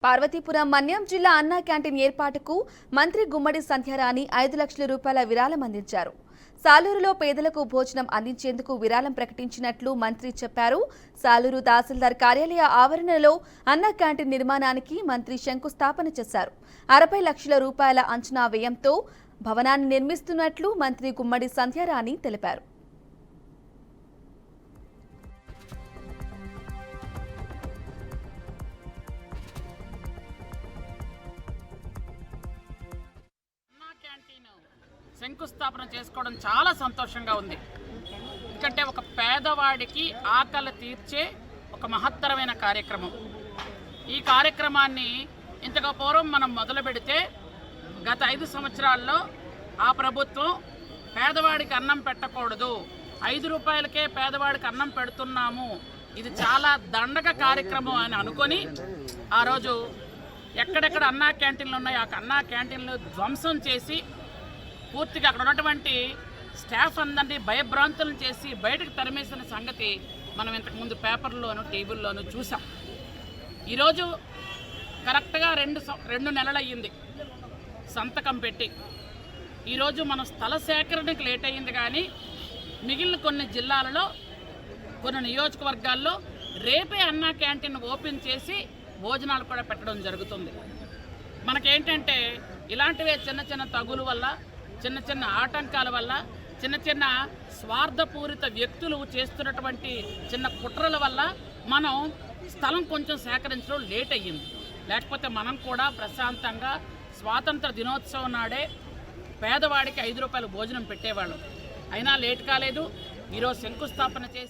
పార్వతీపురం మన్యం జిల్లా అన్నా క్యాంటీన్ ఏర్పాటుకు మంత్రి గుమ్మడి సంధ్యారాణి 5 లక్షల రూపాయల విరాళం అందించారు. సాలూరులో పేదలకు భోజనం అందించేందుకు విరాళం ప్రకటించినట్లు మంత్రి చెప్పారు. సాలూరు తహసీల్దార్ కార్యాలయ ఆవరణలో అన్నా క్యాంటీన్ నిర్మాణానికి మంత్రి శంకుస్థాపన చేశారు. 60 లక్షల రూపాయల అంచనా వ్యయంతో భవనాన్ని నిర్మిస్తున్నట్లు మంత్రి గుమ్మడి సంధ్యారాణి తెలిపారు. శంకుస్థాపన చేసుకోవడం చాలా సంతోషంగా ఉంది. ఎందుకంటే ఒక పేదవాడికి ఆకలి తీర్చే ఒక మహత్తరమైన కార్యక్రమం. ఈ కార్యక్రమాన్ని ఇంతకు పూర్వం మనం మొదలు పెడితే గత 5 సంవత్సరాల్లో ఆ ప్రభుత్వం పేదవాడికి అన్నం పెట్టకూడదు, 5 రూపాయలకే పేదవాడికి అన్నం పెడుతున్నాము, ఇది చాలా దండగ కార్యక్రమం అని అనుకొని ఆ రోజు ఎక్కడెక్కడ అన్నా క్యాంటీన్లు ఉన్నాయో ఆ అన్నా క్యాంటీన్లు ధ్వంసం చేసి పూర్తిగా అక్కడ ఉన్నటువంటి స్టాఫ్ అందరినీ భయభ్రాంతులను చేసి బయటకు తరిమేసిన సంగతి మనం ఇంతకుముందు పేపర్లోను టీవీల్లోనూ చూసాం. ఈరోజు కరెక్ట్గా 2 నెలలు అయ్యింది సంతకం పెట్టి. ఈరోజు మనం స్థల సేకరణకు లేట్ అయ్యింది, కానీ మిగిలిన కొన్ని జిల్లాలలో కొన్ని నియోజకవర్గాల్లో రేపే అన్నా క్యాంటీన్ ఓపెన్ చేసి భోజనాలు కూడా పెట్టడం జరుగుతుంది. మనకేంటంటే ఇలాంటివే చిన్న చిన్న తగులు వల్ల, చిన్న చిన్న ఆటంకాల వల్ల, చిన్న చిన్న స్వార్థపూరిత వ్యక్తులు చేస్తున్నటువంటి చిన్న కుట్రల వల్ల మనం స్థలం కొంచెం సేకరించడం లేట్ అయ్యింది. లేకపోతే మనం కూడా ప్రశాంతంగా స్వాతంత్ర దినోత్సవం నాడే పేదవాడికి 5 రూపాయల భోజనం పెట్టేవాళ్ళం. అయినా లేట్ కాలేదు. ఈరోజు శంకుస్థాపన చేసి